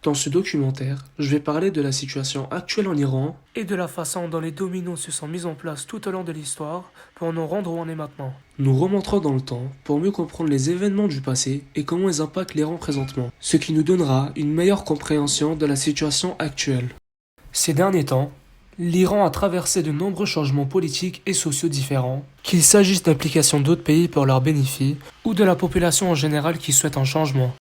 Dans ce documentaire, je vais parler de la situation actuelle en Iran et de la façon dont les dominos se sont mis en place tout au long de l'histoire pour nous rendre où on est maintenant. Nous remonterons dans le temps pour mieux comprendre les événements du passé et comment ils impactent l'Iran présentement, ce qui nous donnera une meilleure compréhension de la situation actuelle. Ces derniers temps, l'Iran a traversé de nombreux changements politiques et sociaux différents, qu'il s'agisse d'implication d'autres pays pour leurs bénéfices ou de la population en général qui souhaite un changement.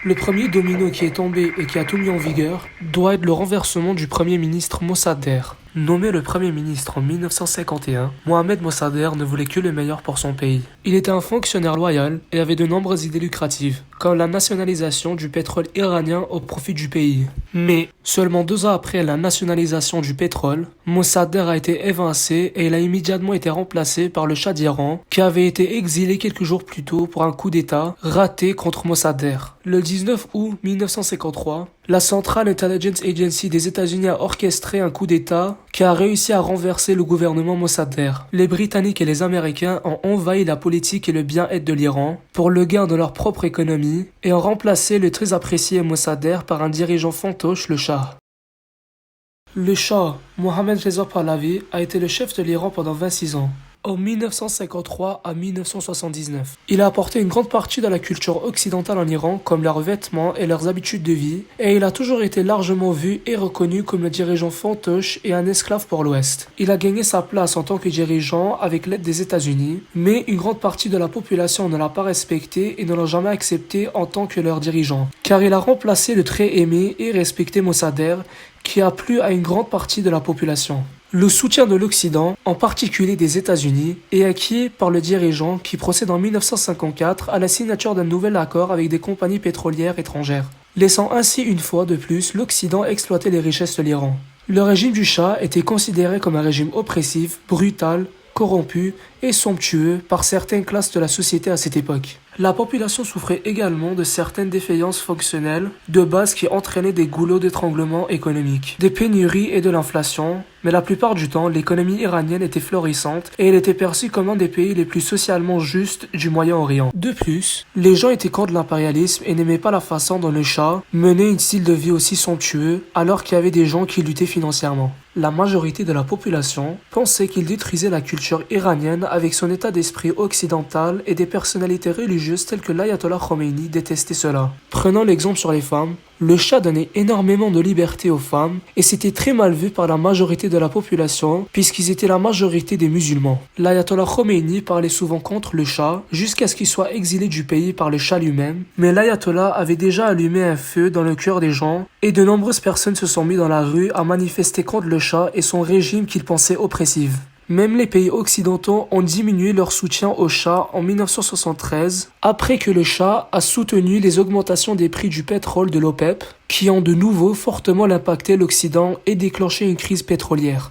Le premier domino qui est tombé et qui a tout mis en vigueur doit être le renversement du premier ministre Mossadegh. Nommé le premier ministre en 1951, Mohamed Mossadegh ne voulait que le meilleur pour son pays. Il était un fonctionnaire loyal et avait de nombreuses idées lucratives, comme la nationalisation du pétrole iranien au profit du pays. Mais, seulement 2 ans après la nationalisation du pétrole, Mossadegh a été évincé et il a immédiatement été remplacé par le Shah d'Iran, qui avait été exilé quelques jours plus tôt pour un coup d'État raté contre Mossadegh. Le 19 août 1953, la Central Intelligence Agency des États-Unis a orchestré un coup d'État qui a réussi à renverser le gouvernement Mossadegh. Les Britanniques et les Américains ont envahi la politique et le bien-être de l'Iran pour le gain de leur propre économie et ont remplacé le très apprécié Mossadegh par un dirigeant fantoche, le Shah. Le Shah, Mohammad Reza Pahlavi, a été le chef de l'Iran pendant 26 ans. En 1953 à 1979. Il a apporté une grande partie de la culture occidentale en Iran, comme leurs vêtements et leurs habitudes de vie, et il a toujours été largement vu et reconnu comme le dirigeant fantoche et un esclave pour l'Ouest. Il a gagné sa place en tant que dirigeant avec l'aide des États-Unis, mais une grande partie de la population ne l'a pas respecté et ne l'a jamais accepté en tant que leur dirigeant, car il a remplacé le très aimé et respecté Mossadegh, qui a plu à une grande partie de la population. Le soutien de l'Occident, en particulier des États-Unis, est acquis par le dirigeant qui procède en 1954 à la signature d'un nouvel accord avec des compagnies pétrolières étrangères, laissant ainsi une fois de plus l'Occident exploiter les richesses de l'Iran. Le régime du Shah était considéré comme un régime oppressif, brutal, corrompu et somptueux par certaines classes de la société à cette époque. La population souffrait également de certaines défaillances fonctionnelles de base qui entraînaient des goulots d'étranglement économique, des pénuries et de l'inflation, mais la plupart du temps, l'économie iranienne était florissante et elle était perçue comme un des pays les plus socialement justes du Moyen-Orient. De plus, les gens étaient contre l'impérialisme et n'aimaient pas la façon dont le Shah menait un style de vie aussi somptueux alors qu'il y avait des gens qui luttaient financièrement. La majorité de la population pensait qu'il détruisait la culture iranienne avec son état d'esprit occidental et des personnalités religieuses telles que l'ayatollah Khomeini détestaient cela. Prenons l'exemple sur les femmes. Le Shah donnait énormément de liberté aux femmes et c'était très mal vu par la majorité de la population puisqu'ils étaient la majorité des musulmans. L'ayatollah Khomeini parlait souvent contre le Shah jusqu'à ce qu'il soit exilé du pays par le Shah lui-même, mais l'ayatollah avait déjà allumé un feu dans le cœur des gens et de nombreuses personnes se sont mis dans la rue à manifester contre le Shah et son régime qu'ils pensaient oppressif. Même les pays occidentaux ont diminué leur soutien au Shah en 1973, après que le Shah a soutenu les augmentations des prix du pétrole de l'OPEP, qui ont de nouveau fortement impacté l'Occident et déclenché une crise pétrolière.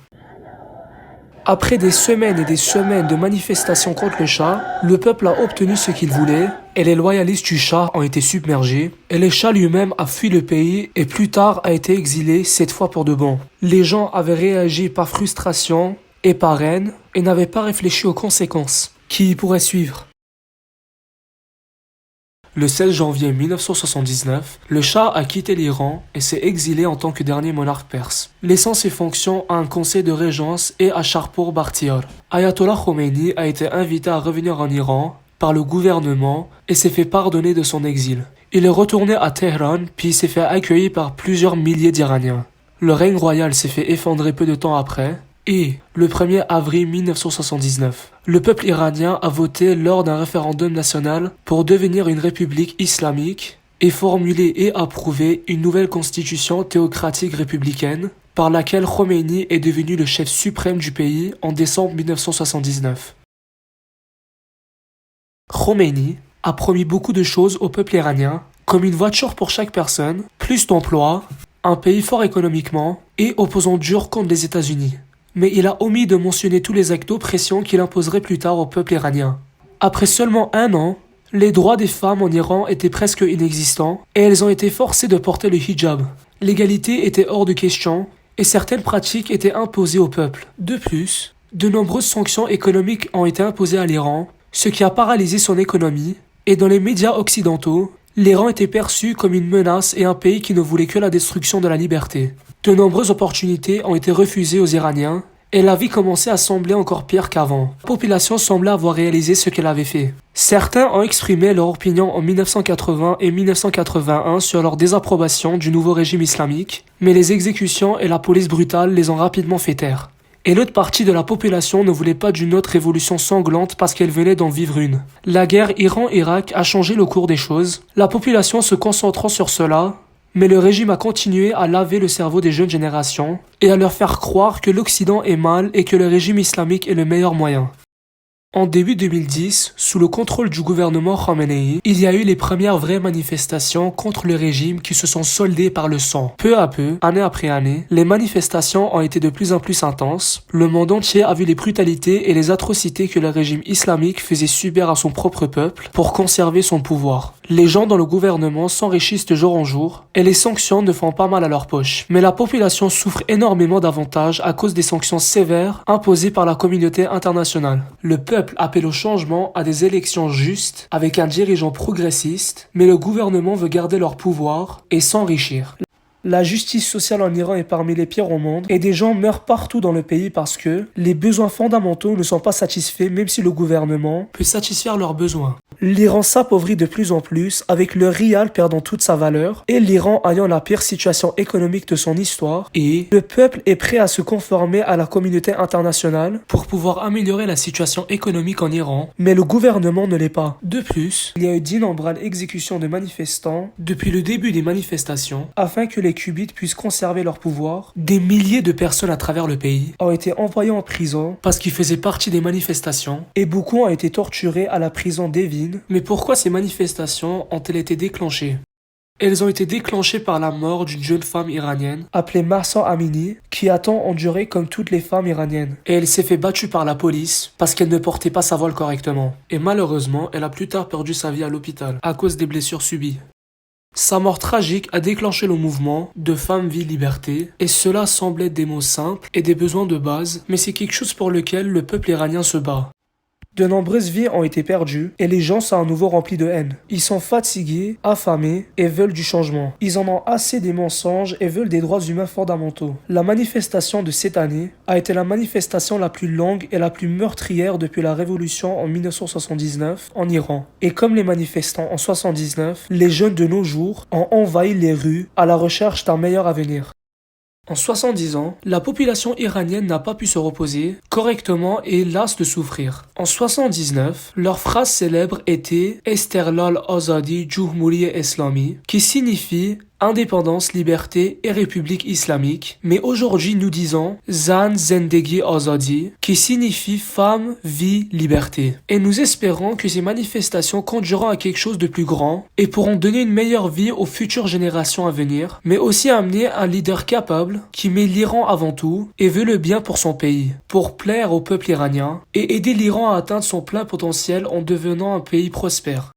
Après des semaines et des semaines de manifestations contre le Shah, le peuple a obtenu ce qu'il voulait, et les loyalistes du Shah ont été submergés, et le Shah lui-même a fui le pays et plus tard a été exilé, cette fois pour de bon. Les gens avaient réagi par frustration et par haine, et n'avaient pas réfléchi aux conséquences qui y pourraient suivre. Le 16 janvier 1979, le Shah a quitté l'Iran et s'est exilé en tant que dernier monarque perse, laissant ses fonctions à un conseil de régence et à Shahpour Bakhtiar. Ayatollah Khomeini a été invité à revenir en Iran par le gouvernement et s'est fait pardonner de son exil. Il est retourné à Téhéran puis s'est fait accueillir par plusieurs milliers d'Iraniens. Le règne royal s'est fait effondrer peu de temps après, et le 1er avril 1979, le peuple iranien a voté lors d'un référendum national pour devenir une république islamique et formuler et approuver une nouvelle constitution théocratique républicaine par laquelle Khomeini est devenu le chef suprême du pays en décembre 1979. Khomeini a promis beaucoup de choses au peuple iranien, comme une voiture pour chaque personne, plus d'emplois, un pays fort économiquement et opposant dur contre les États-Unis. Mais il a omis de mentionner tous les actes d'oppression qu'il imposerait plus tard au peuple iranien. Après seulement 1 an, les droits des femmes en Iran étaient presque inexistants et elles ont été forcées de porter le hijab. L'égalité était hors de question et certaines pratiques étaient imposées au peuple. De plus, de nombreuses sanctions économiques ont été imposées à l'Iran, ce qui a paralysé son économie, et dans les médias occidentaux, L'Iran était perçu comme une menace et un pays qui ne voulait que la destruction de la liberté. De nombreuses opportunités ont été refusées aux Iraniens, et la vie commençait à sembler encore pire qu'avant. La population semblait avoir réalisé ce qu'elle avait fait. Certains ont exprimé leur opinion en 1980 et 1981 sur leur désapprobation du nouveau régime islamique, mais les exécutions et la police brutale les ont rapidement fait taire. Et l'autre partie de la population ne voulait pas d'une autre révolution sanglante parce qu'elle venait d'en vivre une. La guerre Iran-Irak a changé le cours des choses, la population se concentrant sur cela, mais le régime a continué à laver le cerveau des jeunes générations et à leur faire croire que l'Occident est mal et que le régime islamique est le meilleur moyen. En début 2010, sous le contrôle du gouvernement Khamenei, il y a eu les premières vraies manifestations contre le régime qui se sont soldées par le sang. Peu à peu, année après année, les manifestations ont été de plus en plus intenses. Le monde entier a vu les brutalités et les atrocités que le régime islamique faisait subir à son propre peuple pour conserver son pouvoir. Les gens dans le gouvernement s'enrichissent de jour en jour et les sanctions ne font pas mal à leur poche. Mais la population souffre énormément davantage à cause des sanctions sévères imposées par la communauté internationale. Le peuple appelle au changement à des élections justes avec un dirigeant progressiste, mais le gouvernement veut garder leur pouvoir et s'enrichir. La justice sociale en Iran est parmi les pires au monde et des gens meurent partout dans le pays parce que les besoins fondamentaux ne sont pas satisfaits même si le gouvernement peut satisfaire leurs besoins. L'Iran s'appauvrit de plus en plus avec le rial perdant toute sa valeur et l'Iran ayant la pire situation économique de son histoire et le peuple est prêt à se conformer à la communauté internationale pour pouvoir améliorer la situation économique en Iran, mais le gouvernement ne l'est pas. De plus, il y a eu d'innombrables exécutions de manifestants depuis le début des manifestations afin que les Cubites puissent conserver leur pouvoir. Des milliers de personnes à travers le pays ont été envoyées en prison parce qu'ils faisaient partie des manifestations et beaucoup ont été torturés à la prison d'Evin. Mais pourquoi ces manifestations ont-elles été déclenchées? Elles ont été déclenchées par la mort d'une jeune femme iranienne appelée Mahsa Amini qui a tant enduré comme toutes les femmes iraniennes. Et elle s'est fait battue par la police parce qu'elle ne portait pas sa voile correctement. Et malheureusement, elle a plus tard perdu sa vie à l'hôpital à cause des blessures subies. Sa mort tragique a déclenché le mouvement de Femmes, Vie, Liberté, et cela semble être des mots simples et des besoins de base, mais c'est quelque chose pour lequel le peuple iranien se bat. De nombreuses vies ont été perdues et les gens sont à nouveau remplis de haine. Ils sont fatigués, affamés et veulent du changement. Ils en ont assez des mensonges et veulent des droits humains fondamentaux. La manifestation de cette année a été la manifestation la plus longue et la plus meurtrière depuis la révolution en 1979 en Iran. Et comme les manifestants en 1979, les jeunes de nos jours ont envahi les rues à la recherche d'un meilleur avenir. En 70 ans, la population iranienne n'a pas pu se reposer correctement et lasse de souffrir. En 79, leur phrase célèbre était Esterlal Azadi Jumhuriye Islami, qui signifie indépendance, liberté et république islamique. Mais aujourd'hui, nous disons Zan Zendegi Azadi, qui signifie femme, vie, liberté. Et nous espérons que ces manifestations conduiront à quelque chose de plus grand et pourront donner une meilleure vie aux futures générations à venir, mais aussi amener un leader capable qui met l'Iran avant tout et veut le bien pour son pays, pour plaire au peuple iranien et aider l'Iran à atteindre son plein potentiel en devenant un pays prospère.